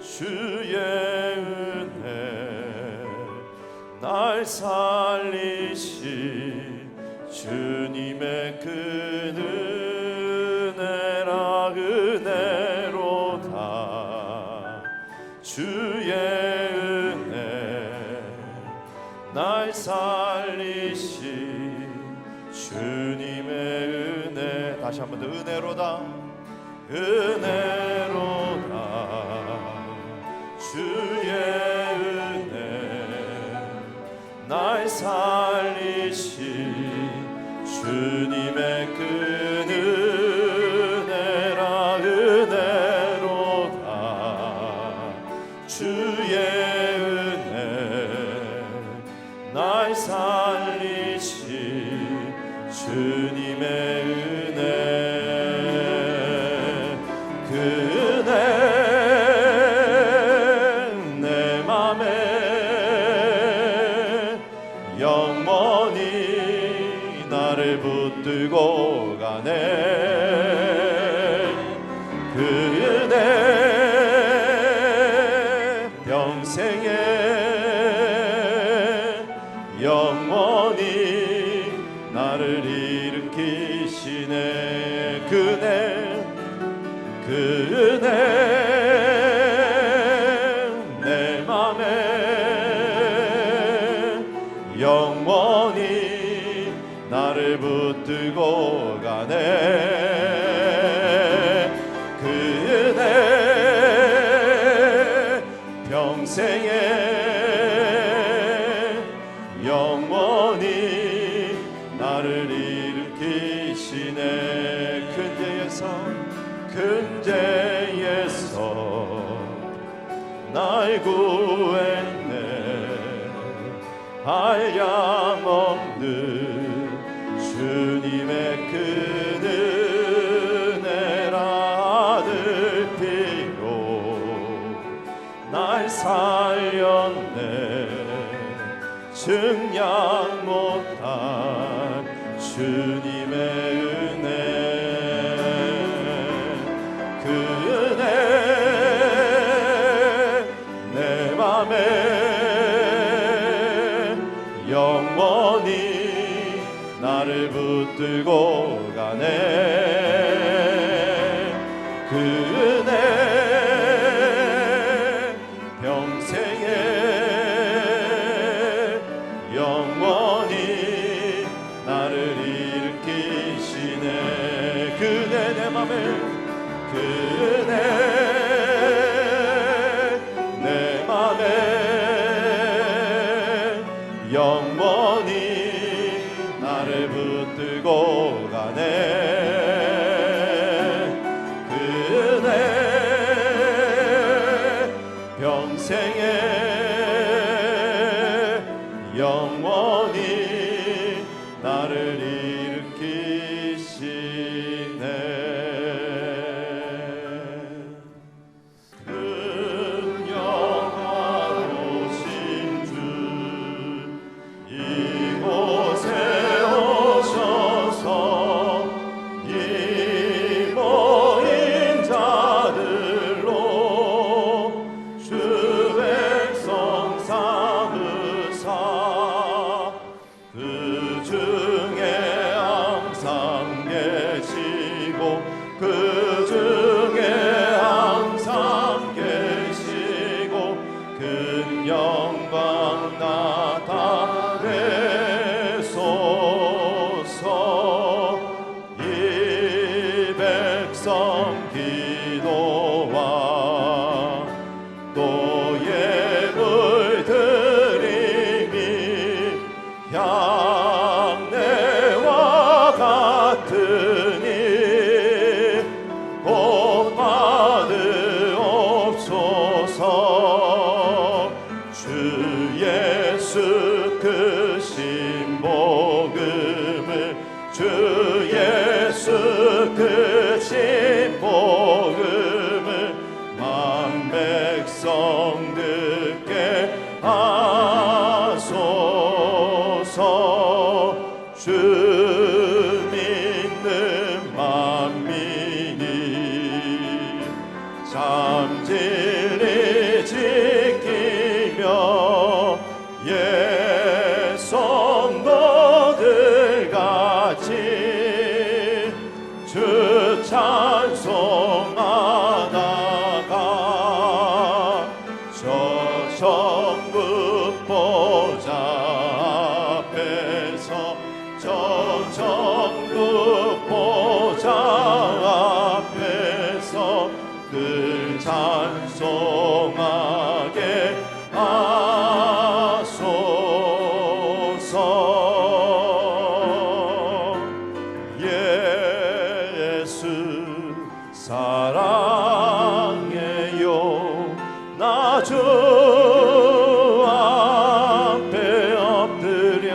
주의 은혜 날 살리신 주님의 그 은혜라 은혜로다. 주의 은혜 날 살리신 주님의 은혜, 다시 한 번 더 은혜로다 은혜로다. 주의 은혜 날 살리신 주님의 그 은혜라 은혜로다. 주의 은혜 날 살리신 주님의 은혜, 그 은혜 내 맘에 영원히 나를 붙들고 가네. 그 은혜 평생에 영원히 나를 일으키시네. 그 은혜 내 맘에 영원히 나를 붙들고 가네. 그 은혜 평생에 영원히 나를 일으키시네. 근제에서 날 구했네. 한량없는 주님의 그 은혜라 아들 피로 날 살렸네. 증량 못한 주님의 은혜, 그 은혜 내 맘에 영원히 나를 붙들고 가네. 그 은혜 평생에 영원히 나를 일으키시네. 그 은혜 내 맘에, 그 은혜 내 맘에 영원히 나를 붙들고 가네. 그 은혜 기도와 또 예물 드림이 향내와 같으니 곧 받으옵소서. 주 예수 크신 복음을 주 예수 크신 복음을 만백성 듣게 하소서. 주 믿는 만민이 참 진리 지키며 예 성도들 같이 주 찬송하다가 저 천국 보좌 앞에서 저 천국 보좌 앞에서 늘 찬송하게 하소서. 예수 사랑해요. 나 주 앞에 엎드려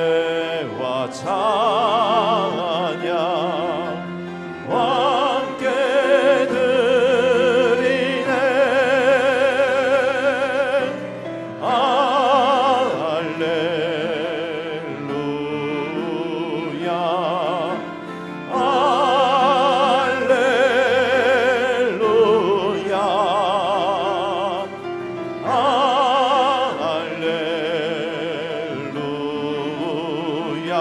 경배와 찬양 함께 드리네. 할렐루야 할렐루야 할렐루야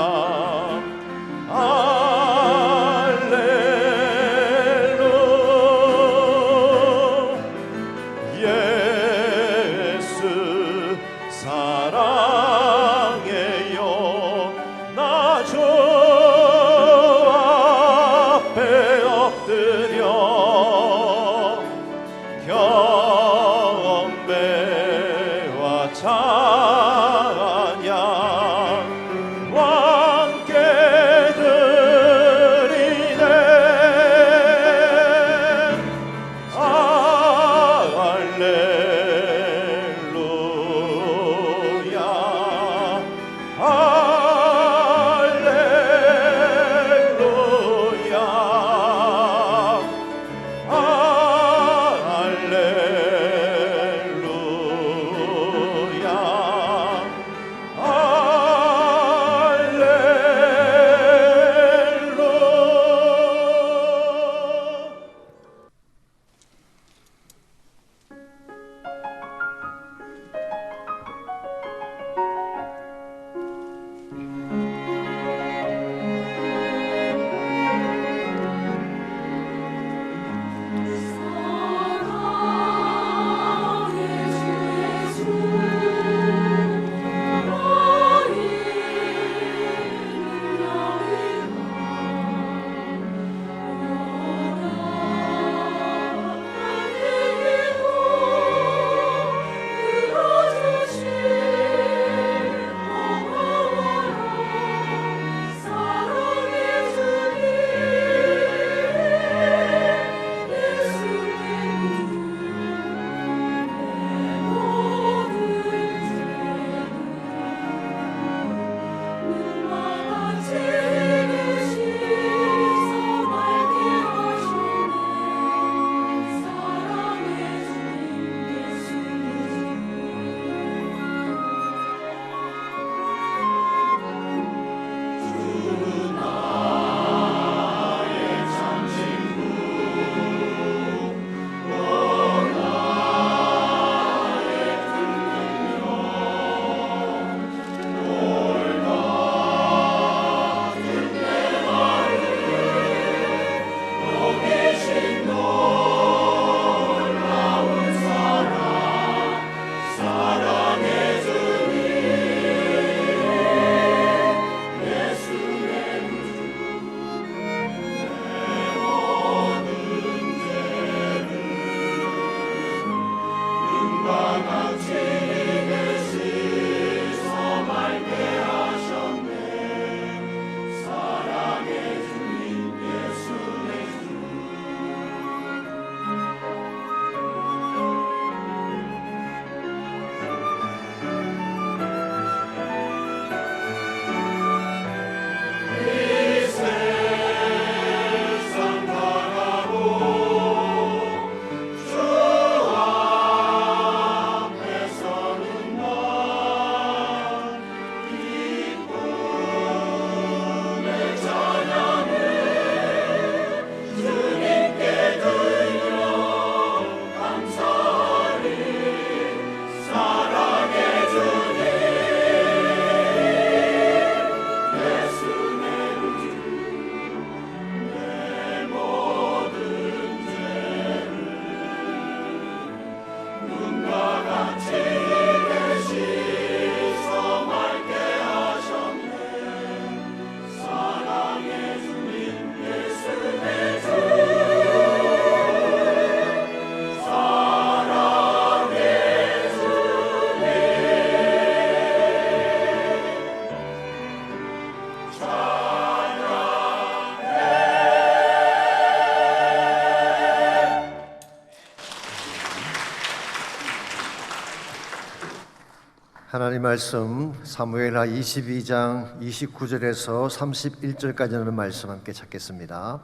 하나님 말씀 사무엘하 22장 29절에서 31절까지는 말씀 함께 찾겠습니다.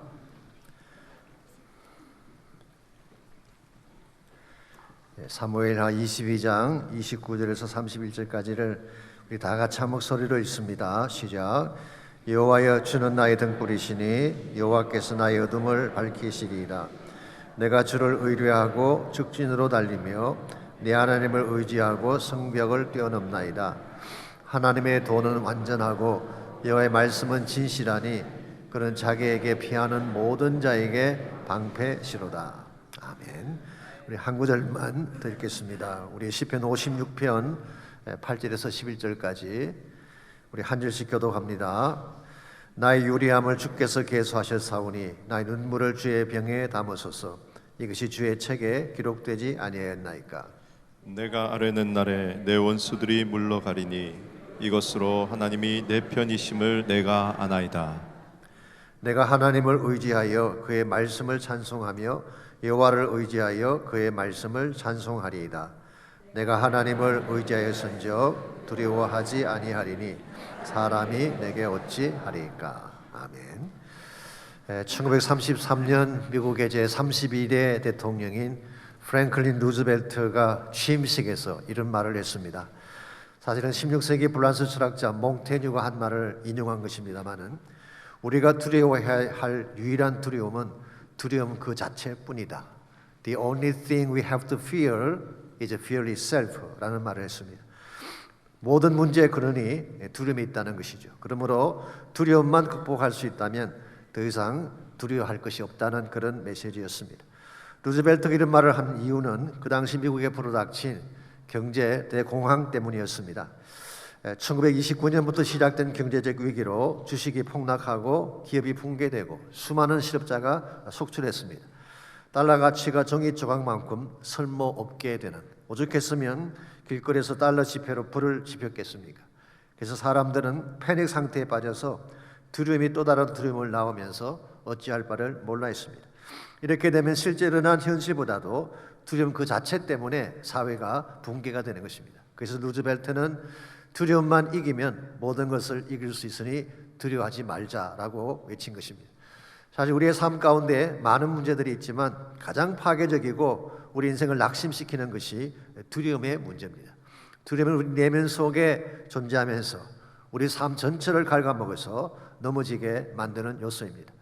사무엘하 22장 29절에서 31절까지를 우리 다 같이 한 목소리로 읽습니다. 시작. 여호와여, 주는 나의 등불이시니 여호와께서 나의 어둠을 밝히시리이다. 내가 주를 의뢰하고 직진으로 달리며 내 하나님을 의지하고 성벽을 뛰어넘나이다. 하나님의 도는 완전하고 여호와의 말씀은 진실하니 그는 자기에게 피하는 모든 자에게 방패시로다. 아멘. 우리 한 구절만 더 읽겠습니다. 우리 시편 56편 8절에서 11절까지 우리 한 절씩 교독합니다. 나의 유리함을 주께서 계수하셨사오니 나의 눈물을 주의 병에 담으소서. 이것이 주의 책에 기록되지 아니하였나이까. 내가 아뢰는 날에 내 원수들이 물러가리니 이것으로 하나님이 내 편이심을 내가 아나이다. 내가 하나님을 의지하여 그의 말씀을 찬송하며 여호와를 의지하여 그의 말씀을 찬송하리이다. 내가 하나님을 의지하였은즉 두려워하지 아니하리니 사람이 내게 어찌 하리이까. 아멘. 1933년 미국의 제32대 대통령인 프랭클린 루즈벨트가 취임식에서 이런 말을 했습니다. 사실은 16세기 프랑스 철학자 몽테뉴가 한 말을 인용한 것입니다만은 우리가 두려워해야 할 유일한 두려움은 두려움 그 자체뿐이다. The only thing we have to fear is fear itself 라는 말을 했습니다. 모든 문제의 근원이 두려움이 있다는 것이죠. 그러므로 두려움만 극복할 수 있다면 더 이상 두려워할 것이 없다는 그런 메시지였습니다. 루즈벨트가 이런 말을 한 이유는 그 당시 미국에 불어닥친 경제 대공황 때문이었습니다. 1929년부터 시작된 경제적 위기로 주식이 폭락하고 기업이 붕괴되고 수많은 실업자가 속출했습니다. 달러 가치가 종이 조각만큼 쓸모없게 되는, 오죽했으면 길거리에서 달러 지폐로 불을 지폈겠습니까? 그래서 사람들은 패닉 상태에 빠져서 두려움이 또 다른 두려움을 낳으면서 어찌할 바를 몰라 했습니다. 이렇게 되면 실제 일어난 현실보다도 두려움 그 자체 때문에 사회가 붕괴가 되는 것입니다. 그래서 루즈벨트는 두려움만 이기면 모든 것을 이길 수 있으니 두려워하지 말자라고 외친 것입니다. 사실 우리의 삶 가운데 많은 문제들이 있지만 가장 파괴적이고 우리 인생을 낙심시키는 것이 두려움의 문제입니다. 두려움은 우리 내면 속에 존재하면서 우리 삶 전체를 갉아먹어서 넘어지게 만드는 요소입니다.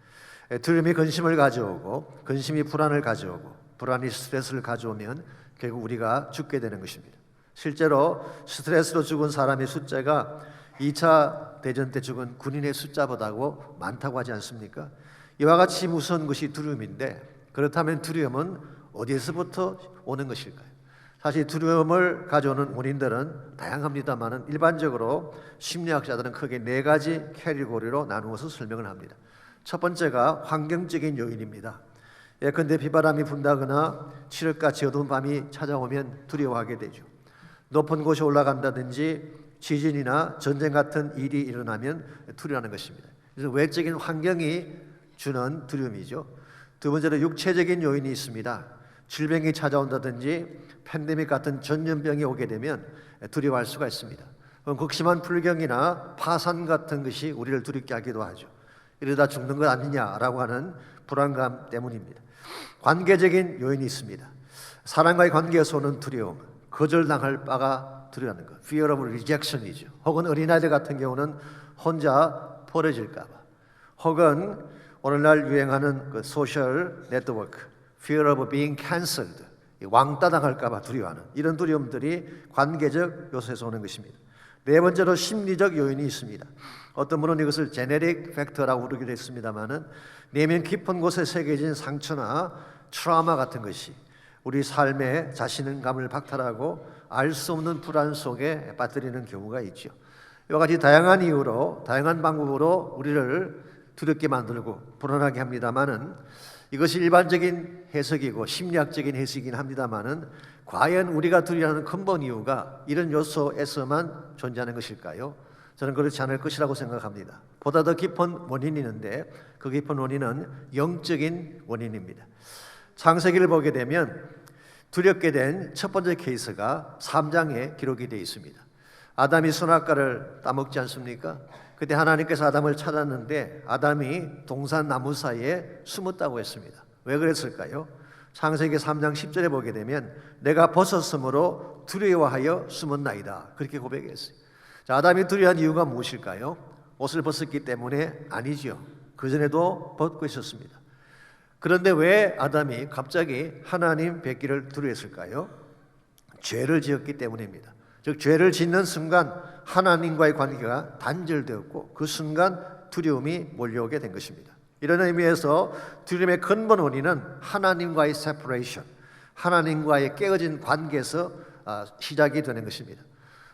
두려움이 근심을 가져오고 근심이 불안을 가져오고 불안이 스트레스를 가져오면 결국 우리가 죽게 되는 것입니다. 실제로 스트레스로 죽은 사람의 숫자가 2차 대전 때 죽은 군인의 숫자보다도 많다고 하지 않습니까? 이와 같이 무서운 것이 두려움인데, 그렇다면 두려움은 어디에서부터 오는 것일까요? 사실 두려움을 가져오는 원인들은 다양합니다만 일반적으로 심리학자들은 크게 4가지 캐리고리로 나누어서 설명을 합니다. 첫 번째가 환경적인 요인입니다. 예컨대 비바람이 분다거나 칠흑같이 어두운 밤이 찾아오면 두려워하게 되죠. 높은 곳에 올라간다든지 지진이나 전쟁 같은 일이 일어나면 두려워하는 것입니다. 그래서 외적인 환경이 주는 두려움이죠. 두 번째로 육체적인 요인이 있습니다. 질병이 찾아온다든지 팬데믹 같은 전염병이 오게 되면 두려워할 수가 있습니다. 극심한 불경이나 파산 같은 것이 우리를 두렵게 하기도 하죠. 이러다 죽는 것 아니냐라고 하는 불안감 때문입니다. 관계적인 요인이 있습니다. 사람과의 관계에서 오는 두려움, 거절당할 바가 두려워하는 것, fear of rejection이죠. 혹은 어린아이들 같은 경우는 혼자 버려질까 봐, 혹은 오늘날 유행하는 그 소셜 네트워크, fear of being cancelled, 왕따 당할까 봐 두려워하는 이런 두려움들이 관계적 요소에서 오는 것입니다. 네 번째로 심리적 요인이 있습니다. 어떤 분은 이것을 제네릭 팩터라고 부르기도 했습니다만은 내면 깊은 곳에 새겨진 상처나 트라우마 같은 것이 우리 삶의 자신감을 박탈하고 알 수 없는 불안 속에 빠뜨리는 경우가 있죠. 이와 같이 다양한 이유로 다양한 방법으로 우리를 두렵게 만들고 불안하게 합니다만은 이것이 일반적인 해석이고 심리학적인 해석이긴 합니다만은 과연 우리가 두려워하는 근본 이유가 이런 요소에서만 존재하는 것일까요? 저는 그렇지 않을 것이라고 생각합니다. 보다 더 깊은 원인이 있는데 그 깊은 원인은 영적인 원인입니다. 창세기를 보게 되면 두렵게 된 첫 번째 케이스가 3장에 기록이 되어 있습니다. 아담이 선악과를 따먹지 않습니까? 그때 하나님께서 아담을 찾았는데 아담이 동산 나무 사이에 숨었다고 했습니다. 왜 그랬을까요? 창세기 3장 10절에 보게 되면 내가 벗었으므로 두려워하여 숨었나이다, 그렇게 고백했어요. 자, 아담이 두려워한 이유가 무엇일까요? 옷을 벗었기 때문에 아니죠. 그전에도 벗고 있었습니다. 그런데 왜 아담이 갑자기 하나님 뵙기를 두려워했을까요? 죄를 지었기 때문입니다. 즉 죄를 짓는 순간 하나님과의 관계가 단절되었고 그 순간 두려움이 몰려오게 된 것입니다. 이런 의미에서 두려움의 근본 원인은 하나님과의 세퍼레이션, 하나님과의 깨어진 관계에서 시작이 되는 것입니다.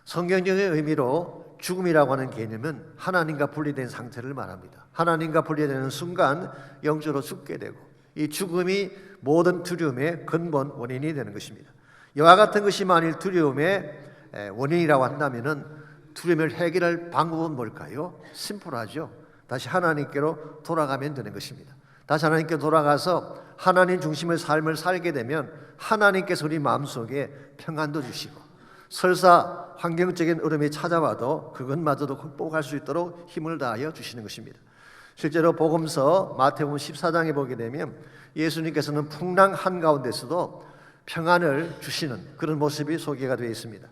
성경적인 의미로 죽음이라고 하는 개념은 하나님과 분리된 상태를 말합니다. 하나님과 분리되는 순간 영적으로 죽게 되고 이 죽음이 모든 두려움의 근본 원인이 되는 것입니다. 이와 같은 것이 만일 두려움의 원인이라고 한다면 두려움을 해결할 방법은 뭘까요? 심플하죠. 다시 하나님께로 돌아가면 되는 것입니다. 다시 하나님께 돌아가서 하나님 중심의 삶을 살게 되면 하나님께서 우리 마음속에 평안도 주시고 설사 환경적인 어려움이 찾아와도 그것마저도 극복할 수 있도록 힘을 다하여 주시는 것입니다. 실제로 복음서 마태복음 14장에 보게 되면 예수님께서는 풍랑 한가운데서도 평안을 주시는 그런 모습이 소개가 되어 있습니다.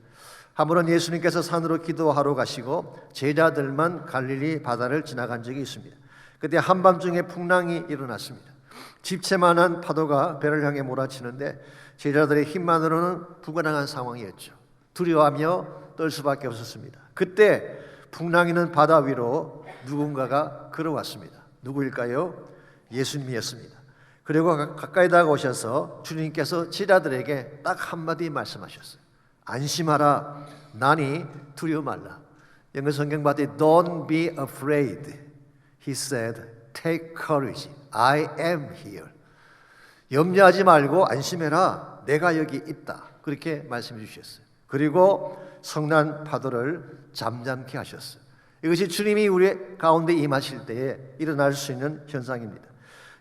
한 번은 예수님께서 산으로 기도하러 가시고 제자들만 갈릴리 바다를 지나간 적이 있습니다. 그때 한밤중에 풍랑이 일어났습니다. 집채만한 파도가 배를 향해 몰아치는데 제자들의 힘만으로는 불가능한 상황이었죠. 두려워하며 떨 수밖에 없었습니다. 그때 풍랑이는 바다 위로 누군가가 걸어왔습니다. 누구일까요? 예수님이었습니다. 그리고 가까이 다가오셔서 주님께서 제자들에게 딱 한마디 말씀하셨어요. 안심하라, 나니 두려워 말라. 영어 성경 봤더니 Don't be afraid. He said, Take courage. I am here. 염려하지 말고 안심해라. 내가 여기 있다. 그렇게 말씀해 주셨어요. 그리고 성난 파도를 잠잠케 하셨어요. 이것이 주님이 우리 가운데 임하실 때에 일어날 수 있는 현상입니다.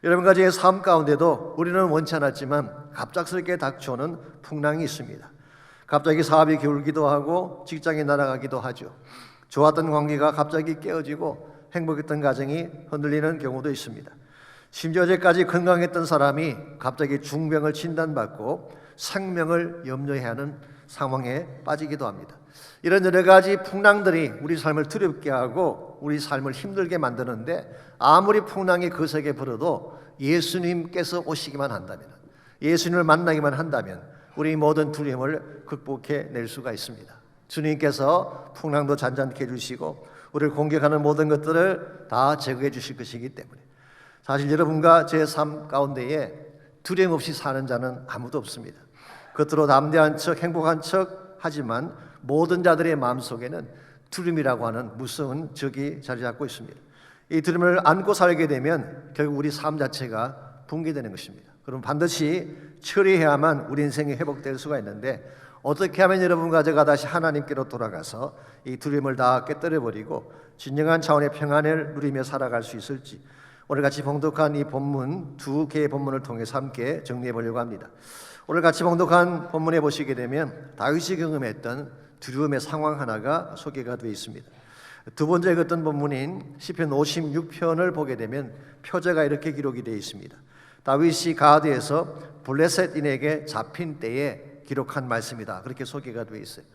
여러분 가정의 삶 가운데도 우리는 원치 않았지만 갑작스럽게 닥쳐오는 풍랑이 있습니다. 갑자기 사업이 기울기도 하고 직장이 날아가기도 하죠. 좋았던 관계가 갑자기 깨어지고 행복했던 가정이 흔들리는 경우도 있습니다. 심지어 어제까지 건강했던 사람이 갑자기 중병을 진단받고 생명을 염려해야 하는 상황에 빠지기도 합니다. 이런 여러 가지 풍랑들이 우리 삶을 두렵게 하고 우리 삶을 힘들게 만드는데 아무리 풍랑이 거세게 불어도 예수님께서 오시기만 한다면, 예수님을 만나기만 한다면 우리 모든 두려움을 극복해 낼 수가 있습니다. 주님께서 풍랑도 잔잔케 해주시고 우리를 공격하는 모든 것들을 다 제거해 주실 것이기 때문에 사실 여러분과 제 삶 가운데에 두려움 없이 사는 자는 아무도 없습니다. 겉으로 담대한 척 행복한 척 하지만 모든 자들의 마음속에는 두려움이라고 하는 무서운 적이 자리 잡고 있습니다. 이 두려움을 안고 살게 되면 결국 우리 삶 자체가 붕괴되는 것입니다. 그럼 반드시 처리해야만 우리 인생이 회복될 수가 있는데 어떻게 하면 여러분과 제가 다시 하나님께로 돌아가서 이 두려움을 다 깨뜨려버리고 진정한 차원의 평안을 누리며 살아갈 수 있을지 오늘 같이 봉독한 이 본문 두 개의 본문을 통해서 함께 정리해 보려고 합니다. 오늘 같이 봉독한 본문에 보시게 되면 다윗이 경험했던 두려움의 상황 하나가 소개가 되어 있습니다. 두 번째 읽었던 본문인 시편 56편을 보게 되면 표제가 이렇게 기록이 되어 있습니다. 다윗이 가드에서 블레셋인에게 잡힌 때에 기록한 말씀이다. 그렇게 소개가 되어 있어요.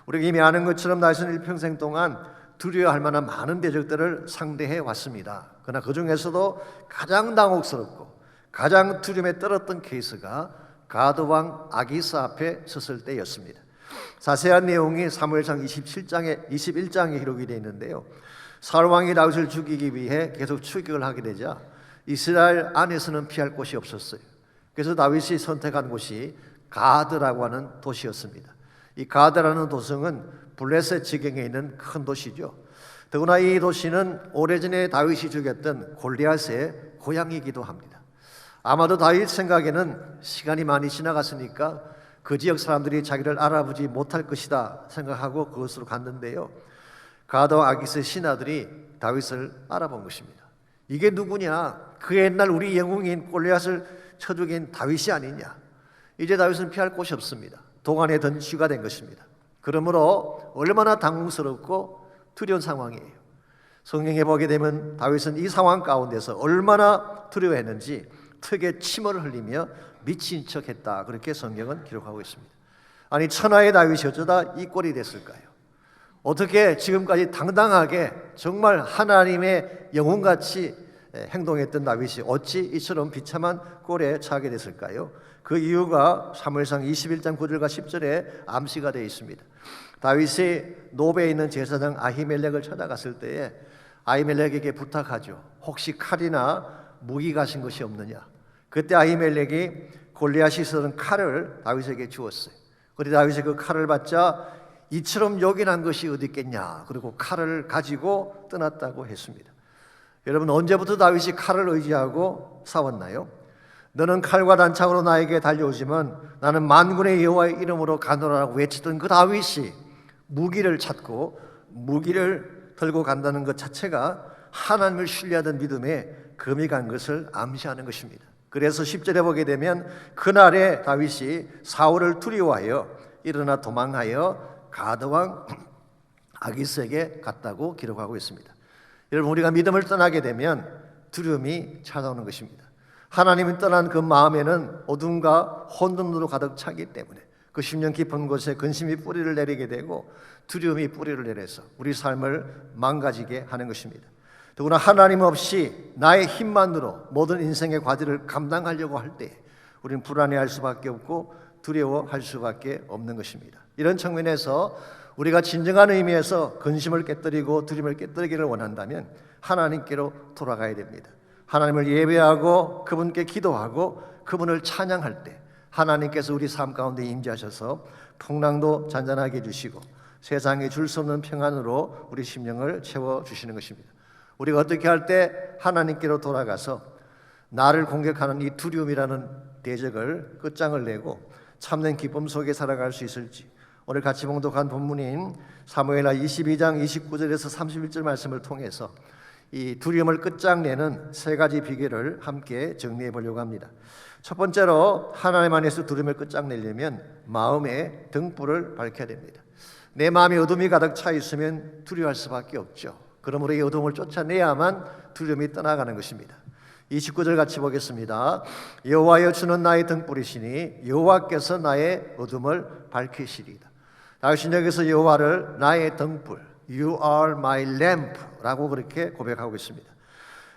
우리가 이미 아는 것처럼 다윗은 일평생 동안 두려워할 만한 많은 대적들을 상대해 왔습니다. 그러나 그 중에서도 가장 당혹스럽고 가장 두려움에 떨었던 케이스가 가드왕 아기스 앞에 섰을 때였습니다. 자세한 내용이 사무엘상 21장에 기록이 되어 있는데요. 사울 왕이 다윗을 죽이기 위해 계속 추격을 하게 되자 이스라엘 안에서는 피할 곳이 없었어요. 그래서 다윗이 선택한 곳이 가드라고 하는 도시였습니다. 이 가드라는 도성은 블레셋 지경에 있는 큰 도시죠. 더구나 이 도시는 오래전에 다윗이 죽였던 골리앗의 고향이기도 합니다. 아마도 다윗 생각에는 시간이 많이 지나갔으니까 그 지역 사람들이 자기를 알아보지 못할 것이다 생각하고 그곳으로 갔는데요. 가드와 아기스의 신하들이 다윗을 알아본 것입니다. 이게 누구냐? 그 옛날 우리 영웅인 골리앗을 쳐 죽인 다윗이 아니냐? 이제 다윗은 피할 곳이 없습니다. 도간에 던지가 된 것입니다. 그러므로 얼마나 당황스럽고 두려운 상황이에요. 성경에 보게 되면 다윗은 이 상황 가운데서 얼마나 두려워했는지 턱에 침을 흘리며 미친 척했다, 그렇게 성경은 기록하고 있습니다. 아니, 천하의 다윗이 어쩌다 이 꼴이 됐을까요? 어떻게 지금까지 당당하게 정말 하나님의 영웅같이 행동했던 다윗이 어찌 이처럼 비참한 꼴에 처하게 됐을까요? 그 이유가 사무엘상 21장 9절과 10절에 암시가 되어 있습니다. 다윗이 노베에 있는 제사장 아히멜렉을 찾아갔을 때에 아히멜렉에게 부탁하죠. 혹시 칼이나 무기 가신 것이 없느냐? 그때 아히멜렉이 골리앗이 쓰던 칼을 다윗에게 주었어요. 그런데 다윗이 그 칼을 받자 이처럼 요긴한 것이 어디 있겠냐, 그리고 칼을 가지고 떠났다고 했습니다. 여러분, 언제부터 다윗이 칼을 의지하고 싸웠나요? 너는 칼과 단창으로 나에게 달려오지만 나는 만군의 여호와의 이름으로 가노라라고 외치던 그 다윗이 무기를 찾고 무기를 들고 간다는 것 자체가 하나님을 신뢰하던 믿음에 금이 간 것을 암시하는 것입니다. 그래서 10절에 보게 되면 그날에 다윗이 사울을 두려워하여 일어나 도망하여 가드왕 아기스에게 갔다고 기록하고 있습니다. 여러분, 우리가 믿음을 떠나게 되면 두려움이 찾아오는 것입니다. 하나님이 떠난 그 마음에는 어둠과 혼돈으로 가득 차기 때문에 그 심령 깊은 곳에 근심이 뿌리를 내리게 되고 두려움이 뿌리를 내려서 우리 삶을 망가지게 하는 것입니다. 더구나 하나님 없이 나의 힘만으로 모든 인생의 과제를 감당하려고 할 때 우리는 불안해할 수밖에 없고 두려워할 수밖에 없는 것입니다. 이런 측면에서 우리가 진정한 의미에서 근심을 깨뜨리고 두려움을 깨뜨리기를 원한다면 하나님께로 돌아가야 됩니다. 하나님을 예배하고 그분께 기도하고 그분을 찬양할 때 하나님께서 우리 삶 가운데 임재하셔서 풍랑도 잔잔하게 해주시고 세상에 줄 수 없는 평안으로 우리 심령을 채워주시는 것입니다. 우리가 어떻게 할 때 하나님께로 돌아가서 나를 공격하는 이 두려움이라는 대적을 끝장을 내고 참된 기쁨 속에 살아갈 수 있을지, 오늘 같이 봉독한 본문인 사무엘하 22장 29절에서 31절 말씀을 통해서 이 두려움을 끝장내는 세 가지 비결을 함께 정리해 보려고 합니다. 첫 번째로 하나님 안에서 두려움을 끝장내려면 마음의 등불을 밝혀야 됩니다. 내 마음에 어둠이 가득 차 있으면 두려워할 수밖에 없죠. 그러므로 이 어둠을 쫓아내야만 두려움이 떠나가는 것입니다. 29절 같이 보겠습니다. 여호와여, 주는 나의 등불이시니 여호와께서 나의 어둠을 밝히시리이다. 다윗은 여기서 여호와를 나의 등불, You are my lamp 라고 그렇게 고백하고 있습니다.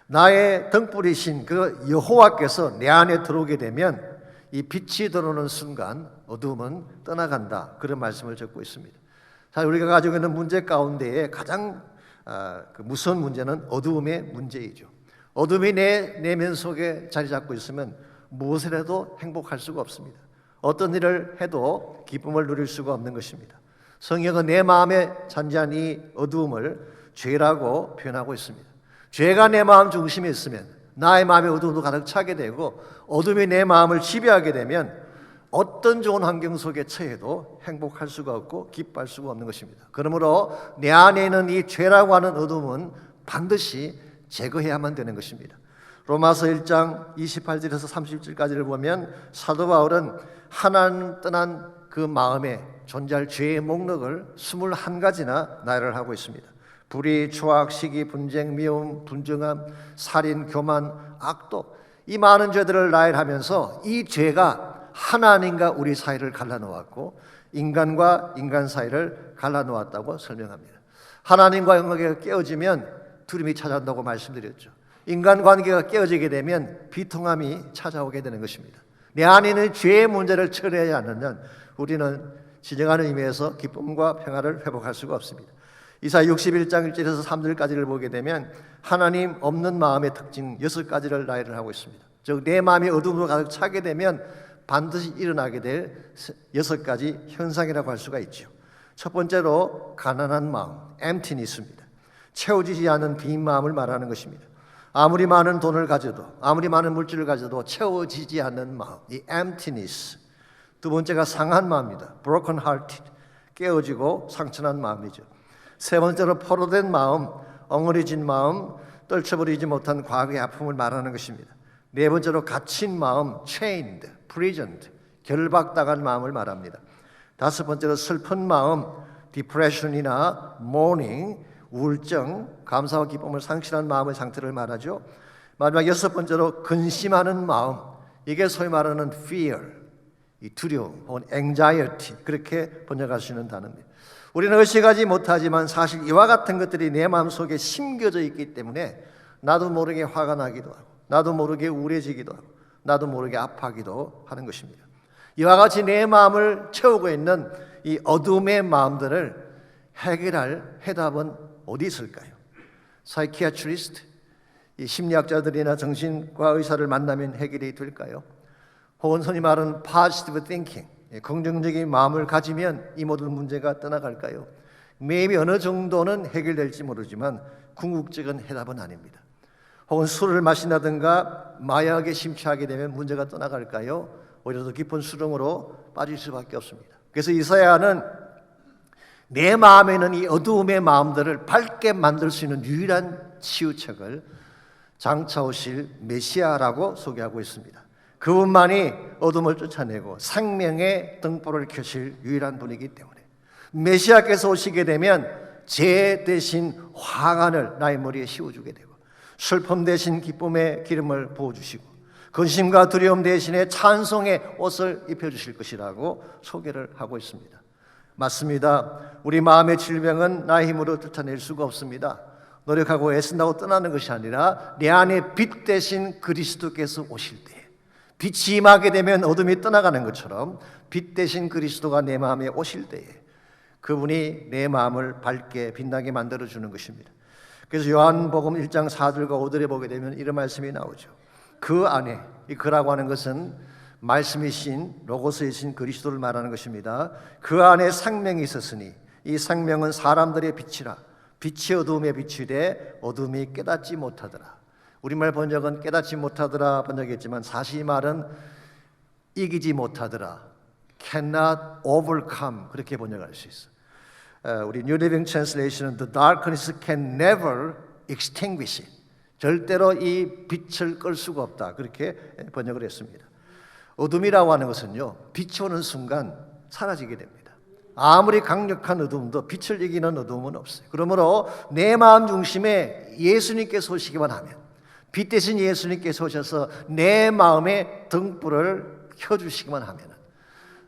나의 등불이신 그 여호와께서 내 안에 들어오게 되면 이 빛이 들어오는 순간 어둠은 떠나간다, 그런 말씀을 적고 있습니다. 사실 우리가 가지고 있는 문제 가운데에 가장 무서운 문제는 어두움의 문제이죠. 어둠이 내 내면 속에 자리 잡고 있으면 무엇을 해도 행복할 수가 없습니다. 어떤 일을 해도 기쁨을 누릴 수가 없는 것입니다. 성경은 내 마음에 잔재한 이 어두움을 죄라고 표현하고 있습니다. 죄가 내 마음 중심에 있으면 나의 마음에 어두움도 가득 차게 되고 어둠이 내 마음을 지배하게 되면 어떤 좋은 환경 속에 처해도 행복할 수가 없고 기뻐할 수가 없는 것입니다. 그러므로 내 안에 있는 이 죄라고 하는 어둠은 반드시 제거해야만 되는 것입니다. 로마서 1장 28절에서 30절까지를 보면 사도 바울은 하나님 떠난 그 마음에 존재할 죄의 목록을 21가지나 나열을 하고 있습니다. 불의, 추악, 시기, 분쟁, 미움, 분정함, 살인, 교만, 악독, 이 많은 죄들을 나열하면서 이 죄가 하나님과 우리 사이를 갈라놓았고 인간과 인간 사이를 갈라놓았다고 설명합니다. 하나님과 관계가 깨어지면 두려움이 찾아온다고 말씀드렸죠. 인간관계가 깨어지게 되면 비통함이 찾아오게 되는 것입니다. 내 안에 있는 죄의 문제를 처리하지 않으면 우리는 진정한 의미에서 기쁨과 평화를 회복할 수가 없습니다. 이사야 61장 1절에서 3절까지를 보게 되면 하나님 없는 마음의 특징 6가지를 나열을 하고 있습니다. 즉 내 마음이 어둠으로 가득 차게 되면 반드시 일어나게 될 6가지 현상이라고 할 수가 있죠. 첫 번째로 가난한 마음, emptiness입니다. 채워지지 않은 빈 마음을 말하는 것입니다. 아무리 많은 돈을 가져도, 아무리 많은 물질을 가져도 채워지지 않는 마음, 이 emptiness. 두 번째가 상한 마음입니다. broken hearted, 깨어지고 상처난 마음이죠. 세 번째로 포로된 마음, 엉어리진 마음, 떨쳐버리지 못한 과거의 아픔을 말하는 것입니다. 네 번째로 갇힌 마음, chained, prisoned, 결박당한 마음을 말합니다. 다섯 번째로 슬픈 마음, depression이나 mourning, 우울증, 감사와 기쁨을 상실한 마음의 상태를 말하죠. 마지막 여섯 번째로 근심하는 마음, 이게 소위 말하는 fear, 이 두려움 혹은 anxiety, 그렇게 번역할 수 있는 단어입니다. 우리는 의식하지 못하지만 사실 이와 같은 것들이 내 마음속에 심겨져 있기 때문에 나도 모르게 화가 나기도 하고 나도 모르게 우울해지기도 하고 나도 모르게 아파하기도 하는 것입니다. 이와 같이 내 마음을 채우고 있는 이 어둠의 마음들을 해결할 해답은 어디 있을까요? 사이키아트리스트, 이 심리학자들이나 정신과 의사를 만나면 해결이 될까요? 혹은 흔히 말하는 positive thinking, 긍정적인 마음을 가지면 이 모든 문제가 떠나갈까요? maybe 어느 정도는 해결될지 모르지만 궁극적인 해답은 아닙니다. 혹은 술을 마신다든가 마약에 심취하게 되면 문제가 떠나갈까요? 오히려 더 깊은 수렁으로 빠질 수밖에 없습니다. 그래서 이사야는 내 마음에 있는 이 어두움의 마음들을 밝게 만들 수 있는 유일한 치유책을 장차 오실 메시아라고 소개하고 있습니다. 그분만이 어둠을 쫓아내고 생명의 등불을 켜실 유일한 분이기 때문에 메시아께서 오시게 되면 죄 대신 화관을 나의 머리에 씌워주게 되고 슬픔 대신 기쁨의 기름을 부어주시고 근심과 두려움 대신에 찬송의 옷을 입혀주실 것이라고 소개를 하고 있습니다. 맞습니다. 우리 마음의 질병은 나의 힘으로 쫓아낼 수가 없습니다. 노력하고 애쓴다고 떠나는 것이 아니라 내 안에 빛 대신 그리스도께서 오실 때 빛이 임하게 되면 어둠이 떠나가는 것처럼 빛 대신 그리스도가 내 마음에 오실 때에 그분이 내 마음을 밝게 빛나게 만들어주는 것입니다. 그래서 요한복음 1장 4절과 5절에 보게 되면 이런 말씀이 나오죠. 그 안에, 이 그라고 하는 것은 말씀이신 로고스이신 그리스도를 말하는 것입니다. 그 안에 생명이 있었으니 이 생명은 사람들의 빛이라 빛이 어둠에 비추되 어둠이 깨닫지 못하더라. 우리말 번역은 깨닫지 못하더라 번역했지만 사실 이 말은 이기지 못하더라, cannot overcome, 그렇게 번역할 수 있어. 우리 New Living Translation은 the darkness can never extinguish it, 절대로 이 빛을 끌 수가 없다, 그렇게 번역을 했습니다. 어둠이라고 하는 것은요, 빛이 오는 순간 사라지게 됩니다. 아무리 강력한 어둠도 빛을 이기는 어둠은 없어요. 그러므로 내 마음 중심에 예수님께서 오시기만 하면, 빛 대신 예수님께서 오셔서 내 마음에 등불을 켜주시기만 하면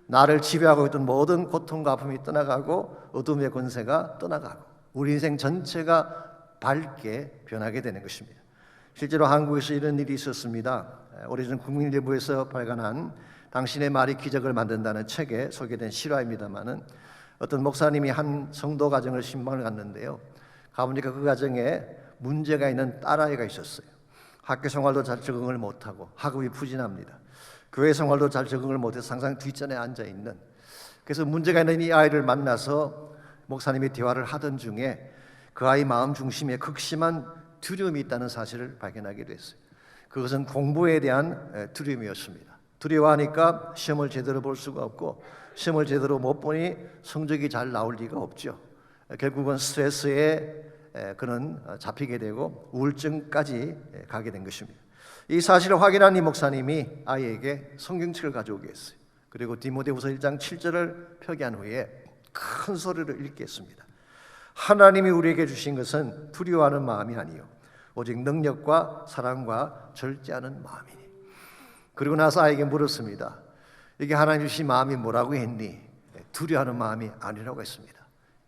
나를 지배하고 있던 모든 고통과 아픔이 떠나가고 어둠의 권세가 떠나가고 우리 인생 전체가 밝게 변하게 되는 것입니다. 실제로 한국에서 이런 일이 있었습니다. 오래전 국민일보에서 발간한 당신의 말이 기적을 만든다는 책에 소개된 실화입니다마는 어떤 목사님이 한 성도 가정을 신방을 갔는데요. 가보니까 그 가정에 문제가 있는 딸아이가 있었어요. 학교 생활도 잘 적응을 못하고 학업이 부진합니다. 교회 생활도 잘 적응을 못해서 항상 뒷전에 앉아있는, 그래서 문제가 있는 이 아이를 만나서 목사님이 대화를 하던 중에 그 아이 마음 중심에 극심한 두려움이 있다는 사실을 발견하게 됐어요. 그것은 공부에 대한 두려움이었습니다. 두려워하니까 시험을 제대로 볼 수가 없고 시험을 제대로 못 보니 성적이 잘 나올 리가 없죠. 결국은 스트레스에 그는 잡히게 되고 우울증까지 가게 된 것입니다. 이 사실을 확인한 이 목사님이 아이에게 성경책을 가져오게 했어요. 그리고 디모데후서 1장 7절을 표기한 후에 큰 소리로 읽게 했습니다. 하나님이 우리에게 주신 것은 두려워하는 마음이 아니요 오직 능력과 사랑과 절제하는 마음이니. 그리고 나서 아이에게 물었습니다. 이게 하나님 주신 마음이 뭐라고 했니? 두려워하는 마음이 아니라고 했습니다.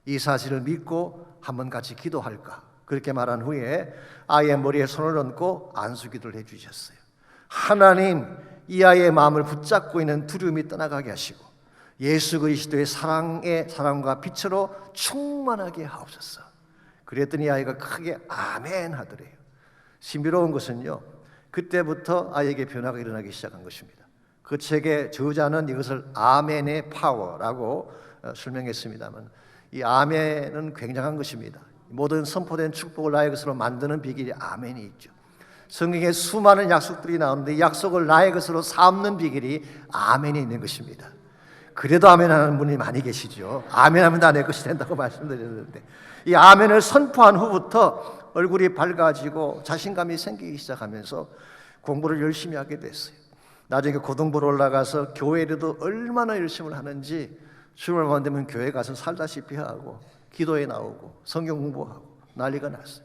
이 사실을 믿고 한번 같이 기도할까? 그렇게 말한 후에 아이의 머리에 손을 얹고 안수기도를 해주셨어요. 하나님, 이 아이의 마음을 붙잡고 있는 두려움이 떠나가게 하시고 예수 그리스도의 사랑과 빛으로 충만하게 하옵소서. 그랬더니 아이가 크게 아멘 하더래요. 신비로운 것은요, 그때부터 아이에게 변화가 일어나기 시작한 것입니다. 그 책의 저자는 이것을 아멘의 파워라고 설명했습니다만 이 아멘은 굉장한 것입니다. 모든 선포된 축복을 나의 것으로 만드는 비결이 아멘이 있죠. 성경에 수많은 약속들이 나오는데 약속을 나의 것으로 삼는 비결이 아멘이 있는 것입니다. 그래도 아멘 하는 분이 많이 계시죠. 아멘 하면 다 내 것이 된다고 말씀드렸는데 이 아멘을 선포한 후부터 얼굴이 밝아지고 자신감이 생기기 시작하면서 공부를 열심히 하게 됐어요. 나중에 고등부로 올라가서 교회에도 얼마나 열심을 하는지 주말만 되면 교회 가서 살다시피 하고 기도에 나오고 성경 공부하고 난리가 났어요.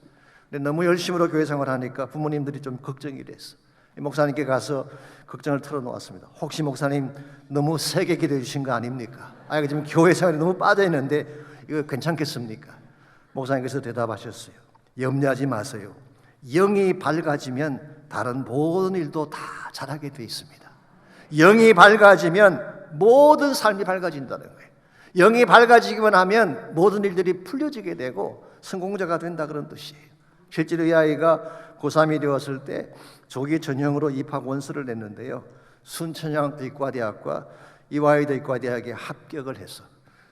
근데 너무 열심으로 교회 생활하니까 부모님들이 좀 걱정이 됐어. 목사님께 가서 걱정을 털어놓았습니다. 혹시 목사님 너무 세게 기도해 주신 거 아닙니까? 아이가 지금 교회 생활에 너무 빠져 있는데 이거 괜찮겠습니까? 목사님께서 대답하셨어요. 염려하지 마세요. 영이 밝아지면 다른 모든 일도 다 잘하게 돼 있습니다. 영이 밝아지면 모든 삶이 밝아진다는 거예요. 영이 밝아지기만 하면 모든 일들이 풀려지게 되고 성공자가 된다 그런 뜻이에요. 실제로 이 아이가 고3이 되었을 때 조기 전형으로 입학 원서를 냈는데요. 순천향 의과대학과 이화여대 의과대학에 합격을 해서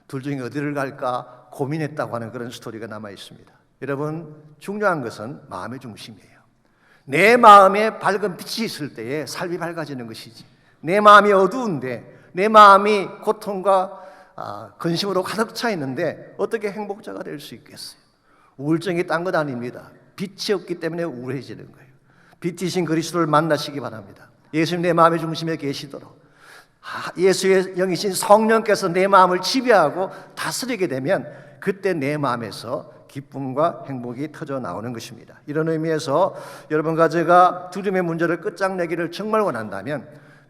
둘 중에 어디를 갈까 고민했다고 하는 그런 스토리가 남아 있습니다. 여러분, 중요한 것은 마음의 중심이에요. 내 마음에 밝은 빛이 있을 때에 삶이 밝아지는 것이지, 내 마음이 어두운데, 내 마음이 고통과 근심으로 가득 차 있는데 어떻게 행복자가 될 수 있겠어요? 우울증이 딴 것 아닙니다. 빛이 없기 때문에 우울해지는 거예요. 빛이신 그리스도를 만나시기 바랍니다. 예수님 내 마음의 중심에 계시도록 예수의 영이신 성령께서 내 마음을 지배하고 다스리게 되면 그때 내 마음에서 기쁨과 행복이 터져 나오는 것입니다. 이런 의미에서 여러분과 제가 두려움의 문제를 끝장내기를 정말 원한다면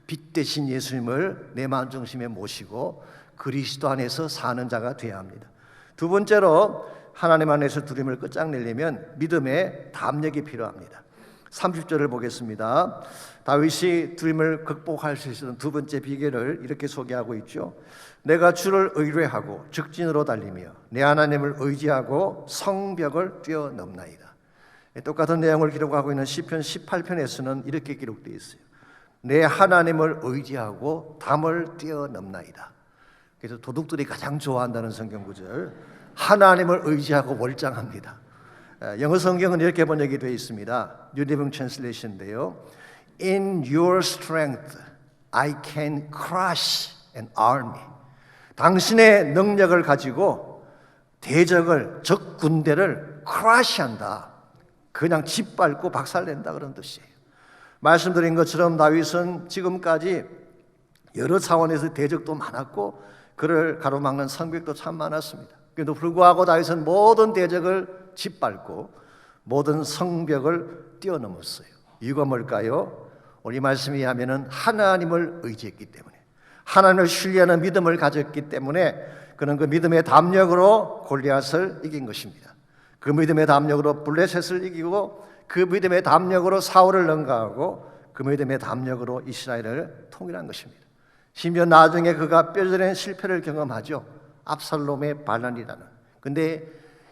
빛 대신 예수님을 내 마음 중심에 모시고 그리스도 안에서 사는 자가 되어야 합니다. 두 번째로 하나님 안에서 두려움을 끝장내려면 믿음의 담력이 필요합니다. 30절을 보겠습니다. 다윗이 두려움을 극복할 수 있는 두 번째 비결을 이렇게 소개하고 있죠. 내가 주를 의뢰하고 직진으로 달리며 내 하나님을 의지하고 성벽을 뛰어넘나이다. 똑같은 내용을 기록하고 있는 시편 18편에서는 이렇게 기록되어 있어요. 내 하나님을 의지하고 담을 뛰어넘나이다. 그래서 도둑들이 가장 좋아한다는 성경 구절, 하나님을 의지하고 월장합니다. 영어 성경은 이렇게 번역이 되어 있습니다. New Living Translation인데요. In your strength I can crush an army. 당신의 능력을 가지고 대적을, 적 군대를 crush한다. 그냥 짓밟고 박살낸다 그런 뜻이에요. 말씀드린 것처럼 다윗은 지금까지 여러 차원에서 대적도 많았고 그를 가로막는 성벽도 참 많았습니다. 그래도 불구하고 다윗은 모든 대적을 짓밟고 모든 성벽을 뛰어넘었어요. 이유가 뭘까요? 오늘 이 말씀에 의하면 하나님을 의지했기 때문에, 하나님을 신뢰하는 믿음을 가졌기 때문에 그는 그 믿음의 담력으로 골리앗을 이긴 것입니다. 그 믿음의 담력으로 블레셋을 이기고 그 믿음의 담력으로 사울을 능가하고 그 믿음의 담력으로 이스라엘을 통일한 것입니다. 심지어 나중에 그가 뼈저린 실패를 경험하죠. 압살롬의 반란이라는. 근데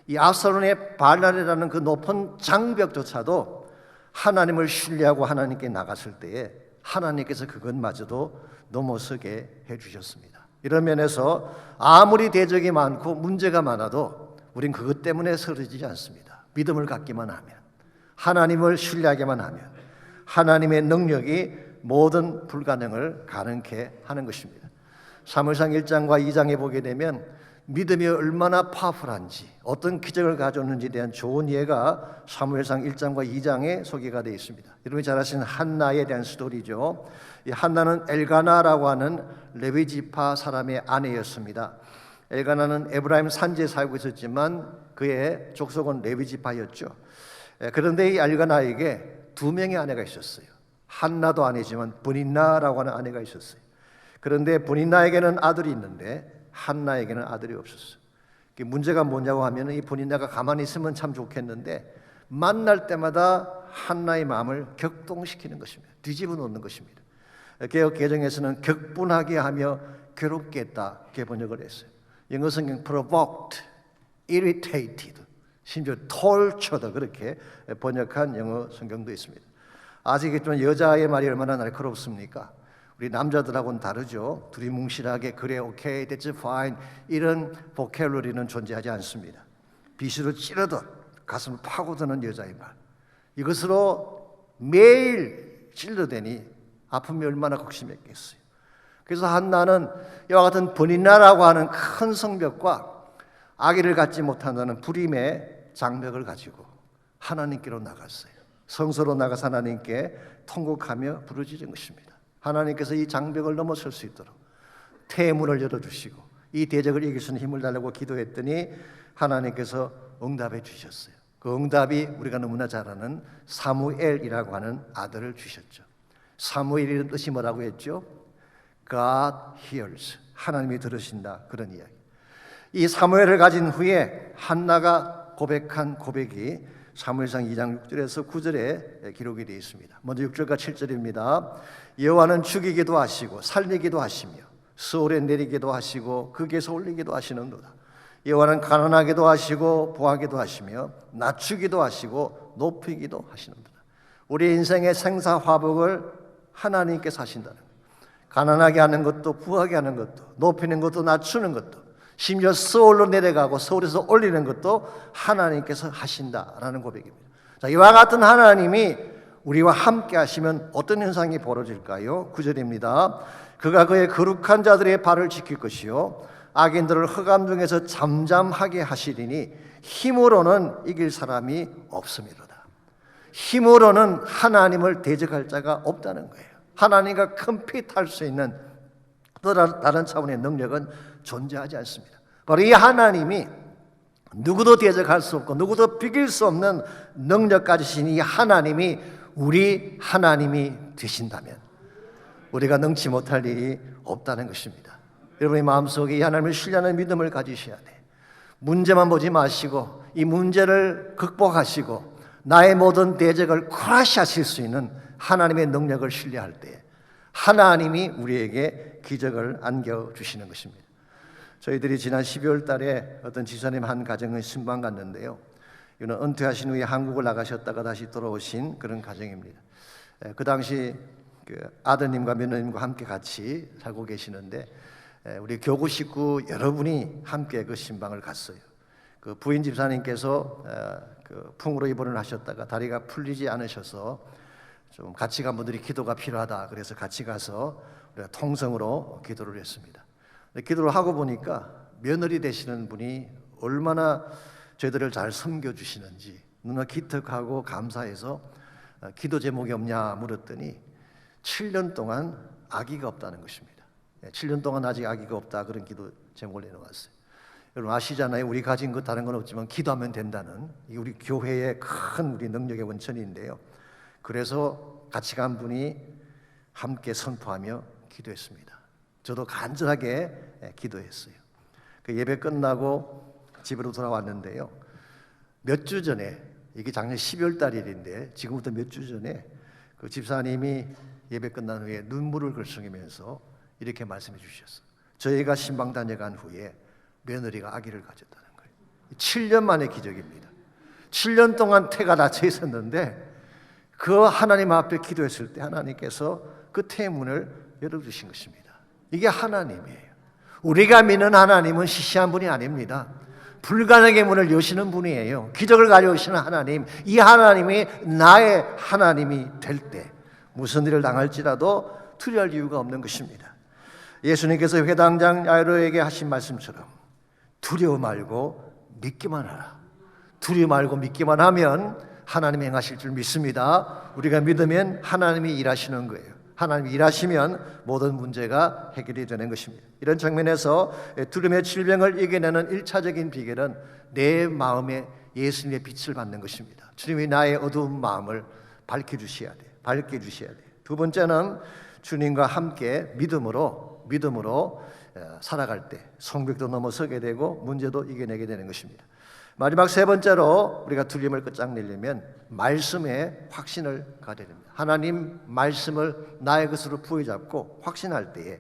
이 압살롬의 반란이라는 그 높은 장벽조차도 하나님을 신뢰하고 하나님께 나갔을 때에 하나님께서 그것마저도 넘어서게 해주셨습니다. 이런 면에서 아무리 대적이 많고 문제가 많아도 우린 그것 때문에 쓰러지지 않습니다. 믿음을 갖기만 하면, 하나님을 신뢰하기만 하면 하나님의 능력이 모든 불가능을 가능케 하는 것입니다. 사무엘상 1장과 2장에 보게 되면 믿음이 얼마나 파워풀한지, 어떤 기적을 가져오는지에 대한 좋은 예가 사무엘상 1장과 2장에 소개가 되어 있습니다. 여러분이 잘 아시는 한나에 대한 스토리죠. 이 한나는 엘가나라고 하는 레위지파 사람의 아내였습니다. 엘가나는 에브라임 산지에 살고 있었지만 그의 족속은 레위지파였죠. 그런데 이 엘가나에게 두 명의 아내가 있었어요. 한나도 아니지만 브닌나라고 하는 아내가 있었어요. 그런데 브닌나에게는 아들이 있는데 한나에게는 아들이 없었어요. 문제가 뭐냐고 하면 이 브닌나가 가만히 있으면 참 좋겠는데 만날 때마다 한나의 마음을 격동시키는 것입니다. 뒤집어 놓는 것입니다. 개역 개정에서는 격분하게 하며 괴롭게 했다 이렇게 번역을 했어요. 영어 성경 provoked, irritated, 심지어 tortured 그렇게 번역한 영어 성경도 있습니다. 아시겠지만 여자의 말이 얼마나 날카롭습니까? 우리 남자들하고는 다르죠. 둘이 뭉실하게 그래 오케이 that's fine 이런 보컬러리는 존재하지 않습니다. 비수로 찌르듯 가슴을 파고드는 여자의 말, 이것으로 매일 찔러대니 아픔이 얼마나 극심했겠어요. 그래서 한나는 이와 같은 브닌나라고 하는 큰 성벽과 아기를 갖지 못한다는 불임의 장벽을 가지고 하나님께로 나갔어요. 성소로 나가서 하나님께 통곡하며 부르짖은 것입니다. 하나님께서 이 장벽을 넘어설 수 있도록 태문을 열어주시고 이 대적을 이길 수 있는 힘을 달라고 기도했더니 하나님께서 응답해 주셨어요. 그 응답이 우리가 너무나 잘 아는 사무엘이라고 하는 아들을 주셨죠. 사무엘이라는 뜻이 뭐라고 했죠? God hears. 하나님이 들으신다. 그런 이야기. 이 사무엘을 가진 후에 한나가 고백한 고백이 사무엘상 2장 6절에서 9절에 기록이 되어 있습니다. 먼저 6절과 7절입니다. 여호와는 죽이기도 하시고 살리기도 하시며 수월에 내리기도 하시고 극에서 올리기도 하시는도다. 여호와는 가난하기도 하시고 부하기도 하시며 낮추기도 하시고 높이기도 하시는도다. 우리 인생의 생사화복을 하나님께서 하신다는 거예요. 가난하게 하는 것도 부하게 하는 것도 높이는 것도 낮추는 것도 심지어 서울로 내려가고 서울에서 올리는 것도 하나님께서 하신다라는 고백입니다. 자, 이와 같은 하나님이 우리와 함께 하시면 어떤 현상이 벌어질까요? 9절입니다. 그가 그의 거룩한 자들의 발을 지킬 것이요 악인들을 흑암 중에서 잠잠하게 하시리니 힘으로는 이길 사람이 없음이로다. 힘으로는 하나님을 대적할 자가 없다는 거예요. 하나님과 컴핏할 수 있는 또 다른 차원의 능력은 존재하지 않습니다. 바로 이 하나님이 누구도 대적할 수 없고 누구도 비길 수 없는 능력 가지신 이 하나님이 우리 하나님이 되신다면 우리가 능치 못할 일이 없다는 것입니다. 여러분의 마음속에 이 하나님을 신뢰하는 믿음을 가지셔야 돼. 문제만 보지 마시고 이 문제를 극복하시고 나의 모든 대적을 쿨하시하실 수 있는 하나님의 능력을 신뢰할 때 하나님이 우리에게 기적을 안겨주시는 것입니다. 저희들이 지난 12월 달에 어떤 지사님 한 가정을 신방 갔는데요. 이는 은퇴하신 후에 한국을 나가셨다가 다시 돌아오신 그런 가정입니다. 그 당시 그 아드님과 며느님과 함께 같이 살고 계시는데 우리 교구 식구 여러분이 함께 그 신방을 갔어요. 그 부인 집사님께서 그 풍으로 입원을 하셨다가 다리가 풀리지 않으셔서 좀 같이 간 분들이 기도가 필요하다. 그래서 같이 가서 우리가 통성으로 기도를 했습니다. 기도를 하고 보니까 며느리 되시는 분이 얼마나 저희들을 잘 섬겨주시는지 너무나 기특하고 감사해서 기도 제목이 없냐 물었더니 7년 동안 아기가 없다는 것입니다. 7년 동안 아직 아기가 없다 그런 기도 제목을 내놓았어요. 여러분 아시잖아요. 우리 가진 것 다른 건 없지만 기도하면 된다는 이 우리 교회의 큰 우리 능력의 원천인데요. 그래서 같이 간 분이 함께 선포하며 기도했습니다. 저도 간절하게 기도했어요. 그 예배 끝나고 집으로 돌아왔는데요. 몇 주 전에 이게 작년 12월 달 일인데 지금부터 몇 주 전에 그 집사님이 예배 끝난 후에 눈물을 글썽이면서 이렇게 말씀해 주셨어요. 저희가 신방 다녀간 후에 며느리가 아기를 가졌다는 거예요. 7년 만의 기적입니다. 7년 동안 태가 닫혀 있었는데 그 하나님 앞에 기도했을 때 하나님께서 그 태의 문을 열어주신 것입니다. 이게 하나님이에요. 우리가 믿는 하나님은 시시한 분이 아닙니다. 불가능의 문을 여시는 분이에요. 기적을 가져오시는 하나님, 이 하나님이 나의 하나님이 될 때 무슨 일을 당할지라도 두려워할 이유가 없는 것입니다. 예수님께서 회당장 야이로에게 하신 말씀처럼 두려워 말고 믿기만 하라. 두려워 말고 믿기만 하면 하나님이 행하실 줄 믿습니다. 우리가 믿으면 하나님이 일하시는 거예요. 하나님이 일하시면 모든 문제가 해결이 되는 것입니다. 이런 측면에서 두려움의 질병을 이겨내는 1차적인 비결은 내 마음에 예수님의 빛을 받는 것입니다. 주님이 나의 어두운 마음을 밝혀주셔야 돼요. 밝혀주셔야 돼요. 두 번째는 주님과 함께 믿음으로 살아갈 때 성벽도 넘어서게 되고 문제도 이겨내게 되는 것입니다. 마지막 세 번째로 우리가 두려움을 끝장내려면 말씀에 확신을 가져야 됩니다. 하나님 말씀을 나의 것으로 부여잡고 확신할 때에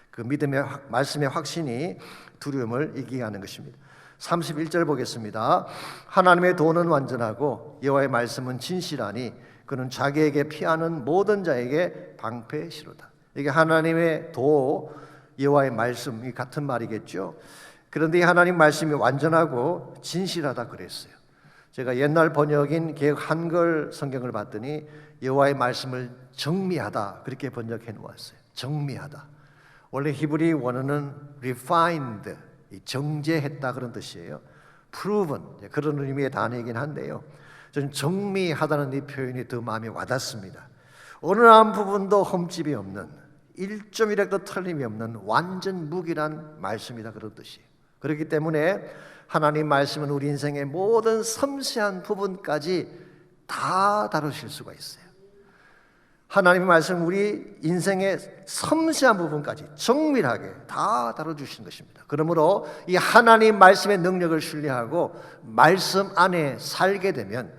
그 믿음의 말씀의 확신이 두려움을 이기게 하는 것입니다. 31절 보겠습니다. 하나님의 도는 완전하고 여호와의 말씀은 진실하니 그는 자기에게 피하는 모든 자에게 방패시로다. 이게 하나님의 도 여호와의 말씀이 같은 말이겠죠. 그런데 이 하나님 말씀이 완전하고 진실하다 그랬어요. 제가 옛날 번역인 개역 한글 성경을 봤더니 여호와의 말씀을 정미하다 그렇게 번역해 놓았어요. 정미하다. 원래 히브리 원어는 refined, 정제했다 그런 뜻이에요. proven 그런 의미의 단어이긴 한데요. 저는 정미하다는 이 표현이 더 마음에 와닿습니다. 어느 한 부분도 흠집이 없는 1.1획도 틀림이 없는 완전 무기란 말씀이다, 그런 뜻이에요. 그렇기 때문에 하나님 말씀은 우리 인생의 모든 섬세한 부분까지 다 다루실 수가 있어요. 하나님의 말씀은 우리 인생의 섬세한 부분까지 정밀하게 다 다뤄주신 것입니다. 그러므로 이 하나님 말씀의 능력을 신뢰하고 말씀 안에 살게 되면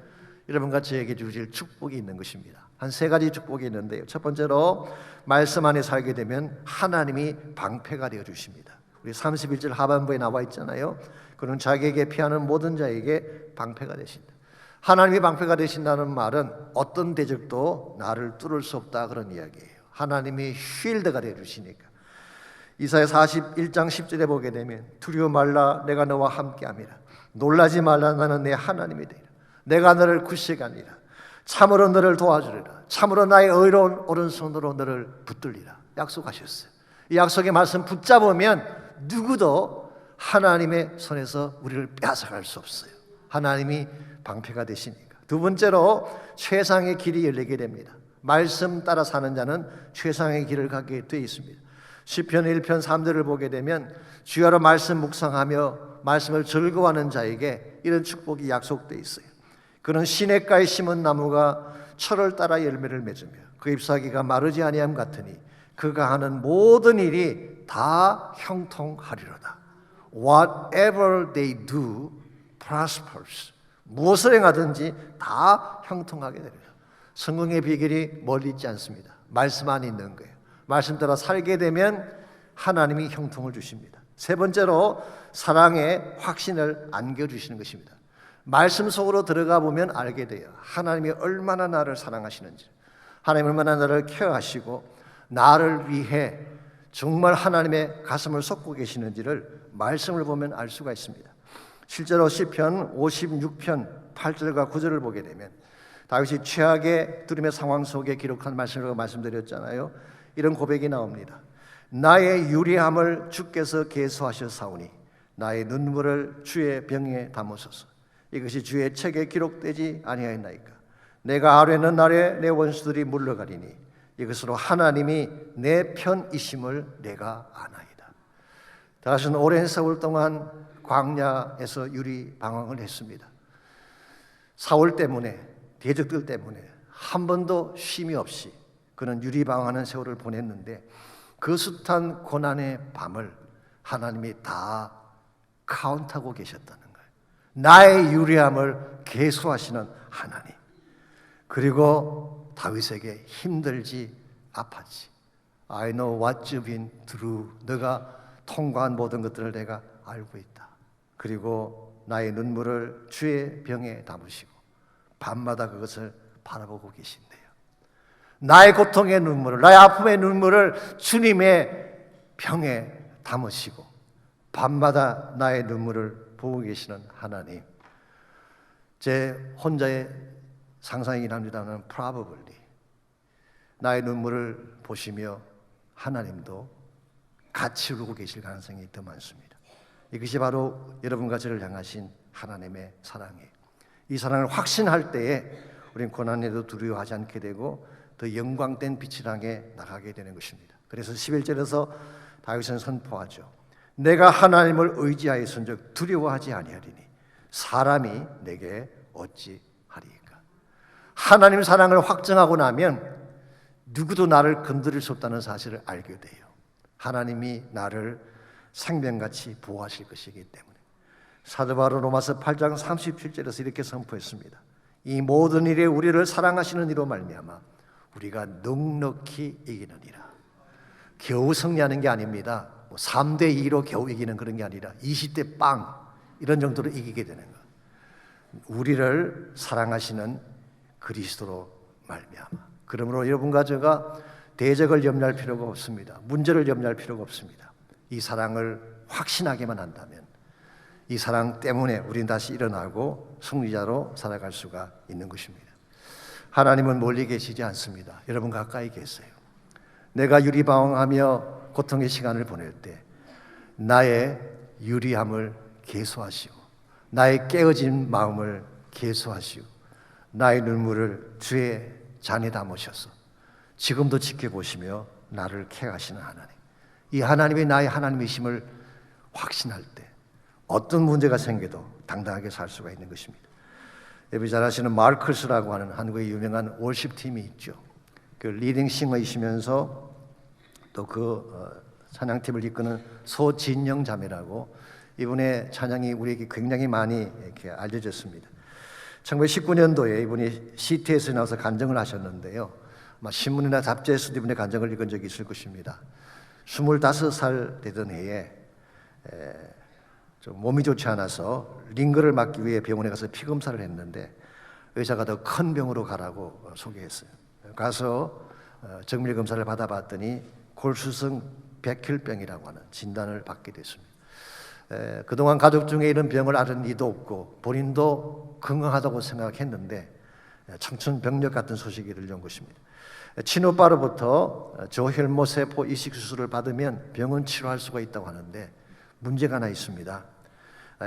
여러분과 저에게 주실 축복이 있는 것입니다. 한 세 가지 축복이 있는데요. 첫 번째로 말씀 안에 살게 되면 하나님이 방패가 되어 주십니다. 우리 31절 하반부에 나와 있잖아요. 그는 자기에게 피하는 모든 자에게 방패가 되신다. 하나님이 방패가 되신다는 말은 어떤 대적도 나를 뚫을 수 없다, 그런 이야기예요. 하나님이 쉴드가 되어 주시니까. 이사야 41장 10절에 보게 되면 두려워 말라, 내가 너와 함께함이라. 놀라지 말라, 나는 내 하나님이 되리라. 내가 너를 굳세가니라. 참으로 너를 도와주리라. 참으로 나의 의로운 오른손으로 너를 붙들리라. 약속하셨어요. 이 약속의 말씀 붙잡으면 누구도 하나님의 손에서 우리를 빼앗아갈 수 없어요. 하나님이 방패가 되시니까. 두 번째로 최상의 길이 열리게 됩니다. 말씀 따라 사는 자는 최상의 길을 가게 되어 있습니다. 시편 1편 3절을 보게 되면 주야로 말씀 묵상하며 말씀을 즐거워하는 자에게 이런 축복이 약속되어 있어요. 그는 시냇가에 심은 나무가 철을 따라 열매를 맺으며 그 잎사귀가 마르지 아니함 같으니 그가 하는 모든 일이 다 형통하리로다. Whatever they do prospers. 무엇을 행하든지 다 형통하게 되리라. 성공의 비결이 멀리 있지 않습니다. 말씀 안에 있는 거예요. 말씀 따라 살게 되면 하나님이 형통을 주십니다. 세 번째로 사랑의 확신을 안겨주시는 것입니다. 말씀 속으로 들어가 보면 알게 돼요. 하나님이 얼마나 나를 사랑하시는지, 하나님이 얼마나 나를 케어하시고 나를 위해 정말 하나님의 가슴을 쏟고 계시는지를 말씀을 보면 알 수가 있습니다. 실제로 시편 56편 8절과 9절을 보게 되면 다윗이 최악의 두려움의 상황 속에 기록한 말씀을 말씀드렸잖아요. 이런 고백이 나옵니다. 나의 유리함을 주께서 계수하셨사오니 나의 눈물을 주의 병에 담으소서. 이것이 주의 책에 기록되지 아니하였나이까. 내가 아뢰는 날에 내 원수들이 물러가리니 이것으로 하나님이 내 편이심을 내가 아나이다. 다윗은 오랜 세월 동안 광야에서 유리 방황을 했습니다. 사울 때문에, 대적들 때문에 한 번도 쉼이 없이 그는 유리 방황하는 세월을 보냈는데 그 숱한 고난의 밤을 하나님이 다 카운트하고 계셨다는 거예요. 나의 유리함을 계수하시는 하나님. 그리고 다윗에게 힘들지 아팠지. I know what you've been through. 너가 통과한 모든 것들을 내가 알고 있다. 그리고 나의 눈물을 주의 병에 담으시고 밤마다 그것을 바라보고 계신대요. 나의 고통의 눈물을, 나의 아픔의 눈물을 주님의 병에 담으시고 밤마다 나의 눈물을 보고 계시는 하나님. 제 혼자의 상상이긴 합니다만 probably 나의 눈물을 보시며 하나님도 같이 울고 계실 가능성이 더 많습니다. 이것이 바로 여러분과 저를 향하신 하나님의 사랑이에요. 이 사랑을 확신할 때에 우리는 고난에도 두려워하지 않게 되고 더 영광된 빛을 향해 나가게 되는 것입니다. 그래서 11절에서 다윗은 선포하죠. 내가 하나님을 의지하였은즉 두려워하지 아니하리니 사람이 내게 어찌하리이까. 하나님 사랑을 확정하고 나면 누구도 나를 건드릴 수 없다는 사실을 알게 돼요. 하나님이 나를 생명같이 보호하실 것이기 때문에. 사도 바울 로마서 8장 37절에서 이렇게 선포했습니다. 이 모든 일에 우리를 사랑하시는 이로 말미암아 우리가 넉넉히 이기느니라. 겨우 승리하는 게 아닙니다. 3대 2로 겨우 이기는 그런 게 아니라 20대 빵 이런 정도로 이기게 되는 것. 우리를 사랑하시는 그리스도로 말미암아. 그러므로 여러분과 제가 대적을 염려할 필요가 없습니다. 문제를 염려할 필요가 없습니다. 이 사랑을 확신하게만 한다면 이 사랑 때문에 우리는 다시 일어나고 승리자로 살아갈 수가 있는 것입니다. 하나님은 멀리 계시지 않습니다. 여러분 가까이 계세요. 내가 유리방황하며 고통의 시간을 보낼 때 나의 유리함을 계수하시고 나의 깨어진 마음을 계수하시고 나의 눈물을 주의 잔에 담으셔서 지금도 지켜보시며 나를 케어하시는 하나님, 이 하나님이 나의 하나님이심을 확신할 때 어떤 문제가 생겨도 당당하게 살 수가 있는 것입니다. 여러분이 잘 아시는 마르크스라고 하는 한국의 유명한 월십팀이 있죠. 그 리딩 싱어이시면서 또 그 찬양팀을 이끄는 소진영 자매라고, 이분의 찬양이 우리에게 굉장히 많이 이렇게 알려졌습니다. 1919년도에 이분이 CT에서 나와서 간증을 하셨는데요. 아마 신문이나 잡지에서도 이분의 간증을 읽은 적이 있을 것입니다. 25살 되던 해에 좀 몸이 좋지 않아서 링거를 맞기 위해 병원에 가서 피검사를 했는데 의사가 더 큰 병으로 가라고 소개했어요. 가서 정밀 검사를 받아봤더니 골수성 백혈병이라고 하는 진단을 받게 됐습니다. 그동안 가족 중에 이런 병을 앓은 이도 없고 본인도 건강하다고 생각했는데 청춘병력 같은 소식이 들려온 것입니다. 친오빠로부터 조혈모 세포 이식 수술을 받으면 병은 치료할 수가 있다고 하는데 문제가 하나 있습니다.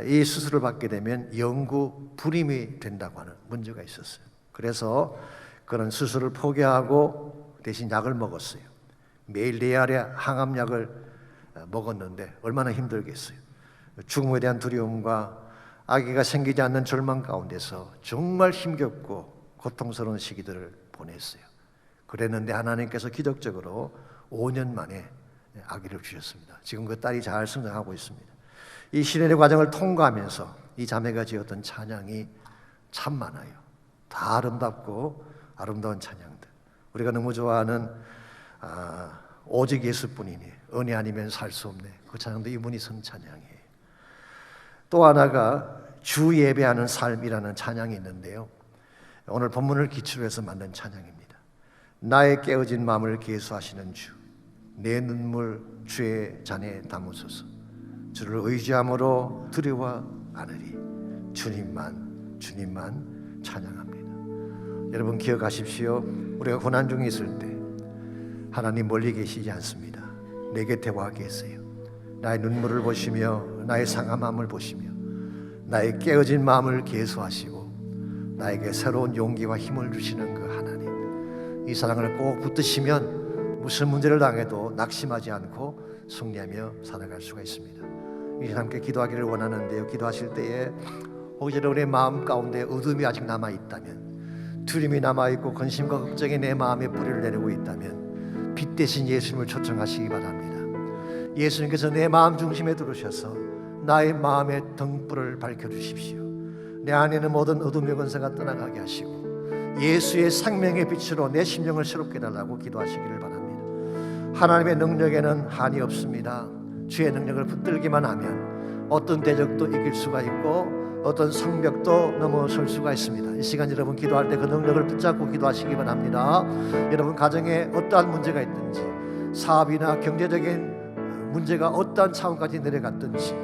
이 수술을 받게 되면 영구 불임이 된다고 하는 문제가 있었어요. 그래서 그런 수술을 포기하고 대신 약을 먹었어요. 매일 4알의 항암약을 먹었는데 얼마나 힘들겠어요. 죽음에 대한 두려움과 아기가 생기지 않는 절망 가운데서 정말 힘겹고 고통스러운 시기들을 보냈어요. 그랬는데 하나님께서 기적적으로 5년 만에 아기를 주셨습니다. 지금 그 딸이 잘 성장하고 있습니다. 이 시련의 과정을 통과하면서 이 자매가 지었던 찬양이 참 많아요. 다 아름답고 아름다운 찬양들. 우리가 너무 좋아하는 오직 예수뿐이니 은혜 아니면 살 수 없네, 그 찬양도 이분이 쓴 찬양이에요. 또 하나가 주 예배하는 삶이라는 찬양이 있는데요. 오늘 본문을 기초로 해서 만든 찬양입니다. 나의 깨어진 마음을 계수하시는 주, 내 눈물 주의 잔에 담으소서. 주를 의지함으로 두려워 않으리. 주님만 찬양합니다. 여러분 기억하십시오. 우리가 고난 중에 있을 때 하나님 멀리 계시지 않습니다. 내 곁에 와 계세요. 나의 눈물을 보시며 나의 상한 마음을 보시며 나의 깨어진 마음을 계수하시고 나에게 새로운 용기와 힘을 주시는 그 하나님, 이 사랑을 꼭 붙드시면 무슨 문제를 당해도 낙심하지 않고 승리하며 살아갈 수가 있습니다. 이 시간 함께 기도하기를 원하는데요. 기도하실 때에 혹시 여러분의 마음 가운데 어둠이 아직 남아있다면, 두려움이 남아있고 근심과 걱정이 내 마음에 뿌리를 내리고 있다면 빛 대신 예수님을 초청하시기 바랍니다. 예수님께서 내 마음 중심에 들어오셔서 나의 마음의 등불을 밝혀주십시오. 내 안에는 모든 어둠의 권세가 떠나가게 하시고 예수의 생명의 빛으로 내 심령을 새롭게 해달라고 기도하시기를 바랍니다. 하나님의 능력에는 한이 없습니다. 주의 능력을 붙들기만 하면 어떤 대적도 이길 수가 있고 어떤 성벽도 넘어설 수가 있습니다. 이 시간 여러분 기도할 때 그 능력을 붙잡고 기도하시기 바랍니다. 여러분 가정에 어떠한 문제가 있든지, 사업이나 경제적인 문제가 어떠한 차원까지 내려갔든지,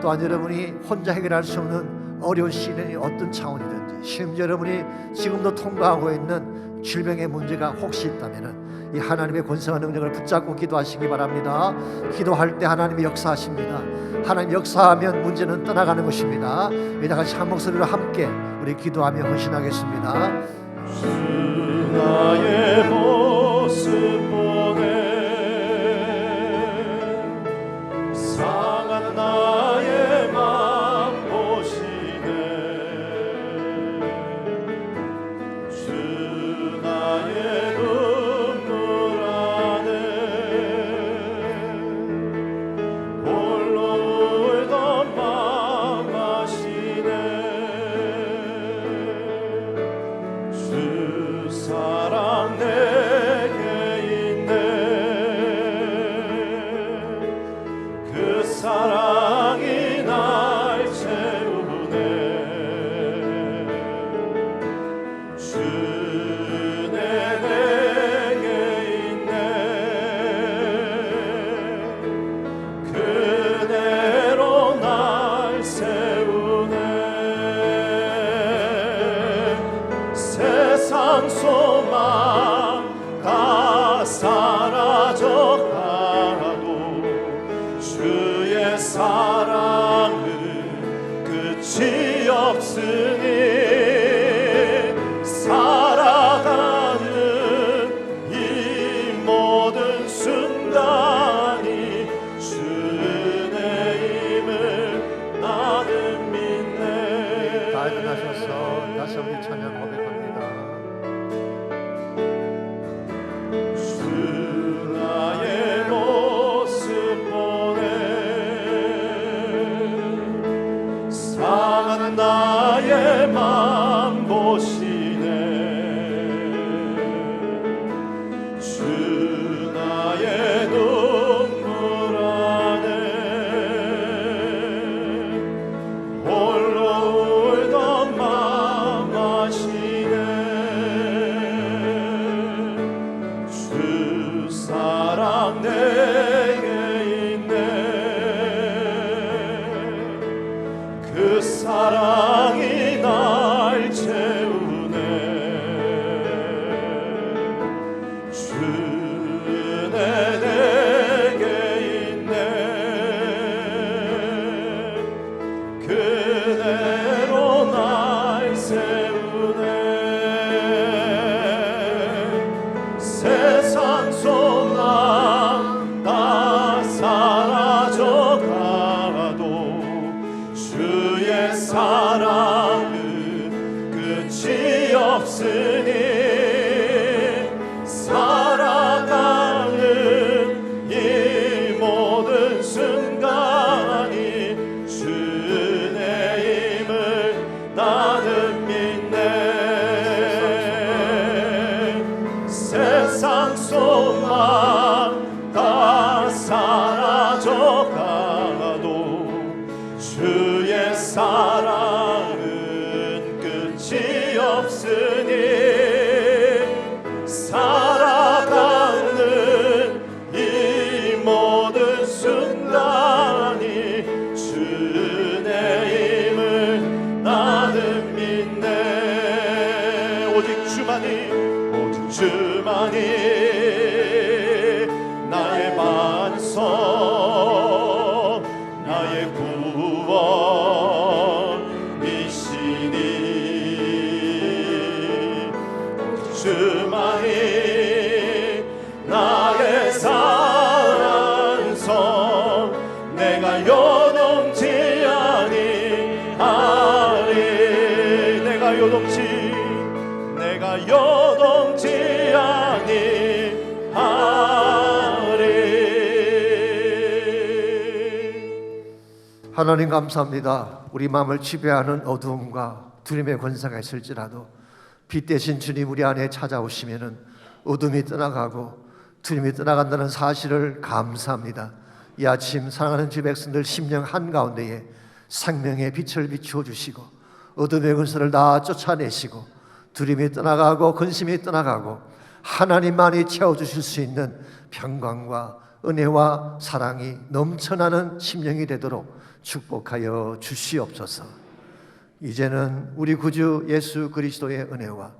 또한 여러분이 혼자 해결할 수 없는 어려운 시련이 어떤 차원이든지, 심지어 여러분이 지금도 통과하고 있는 질병의 문제가 혹시 있다면 이 하나님의 권세와 능력을 붙잡고 기도하시기 바랍니다. 기도할 때 하나님이 역사하십니다. 하나님 역사하면 문제는 떠나가는 것입니다. 이제 같이 한 목소리로 함께 우리 기도하며 헌신하겠습니다. 주 나의 모습 보내 상한 나의 맘 보시네. 주 나의 눈물 안에 홀로 울던 맘 아시네. 주 사랑 내게 있네. 그 사랑이 날 채우네. 주 내게 있네. 그대로 날 세우네. 세상 소망 다 사라져가도 주의 사랑은 끝이 없으니 살아가는 이 모든 순간이 주의 힘을 나는 믿네. 다 일어나셔서 다시 우리 찬양 고백합니다. 주 나의 모습 보네 상한 나의 맘 보시네 주 나의 눈물 안에 홀로 울던 맘 아시네 주 사랑 내게 있네 그 사랑이 날 채우네 주 은혜 내게 있네 그대로 날 세우네 세상 소망 다 사라져 가도 주의 사랑은 끝이 없으니 살아가는 이 모든 순간이 주의 힘을 나는 믿네 세상 소망 다 사라져 가도 주의 사랑은 끝이 없으니 살아가는 이 모든 순간이 주의 힘을 나는 믿네 오직 주만이 나의 반석 나의 구원이시니 주만이 나의 사랑성 내가 요동치 아니하리 내가 요동치 아니하리 하나님 감사합니다. 우리 마음을 지배하는 어두움과 두려움의 권세가 있을지라도 빛 대신 주님 우리 안에 찾아오시면은 어둠이 떠나가고 두려움이 떠나간다는 사실을 감사합니다. 이 아침 사랑하는 주 백성들 심령 한가운데에 생명의 빛을 비추어 주시고 어둠의 근세를 다 쫓아내시고 두려움이 떠나가고 근심이 떠나가고 하나님만이 채워주실 수 있는 평강과 은혜와 사랑이 넘쳐나는 심령이 되도록 축복하여 주시옵소서. 이제는 우리 구주 예수 그리스도의 은혜와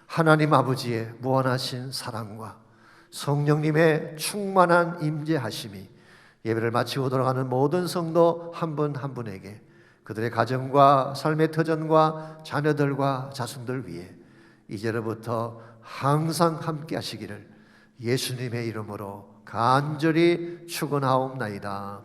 하나님 아버지의 무한하신 사랑과 성령님의 충만한 임재하심이 예배를 마치고 돌아가는 모든 성도 한 분 한 분에게 그들의 가정과 삶의 터전과 자녀들과 자손들 위해 이제로부터 항상 함께 하시기를 예수님의 이름으로 간절히 축원하옵나이다.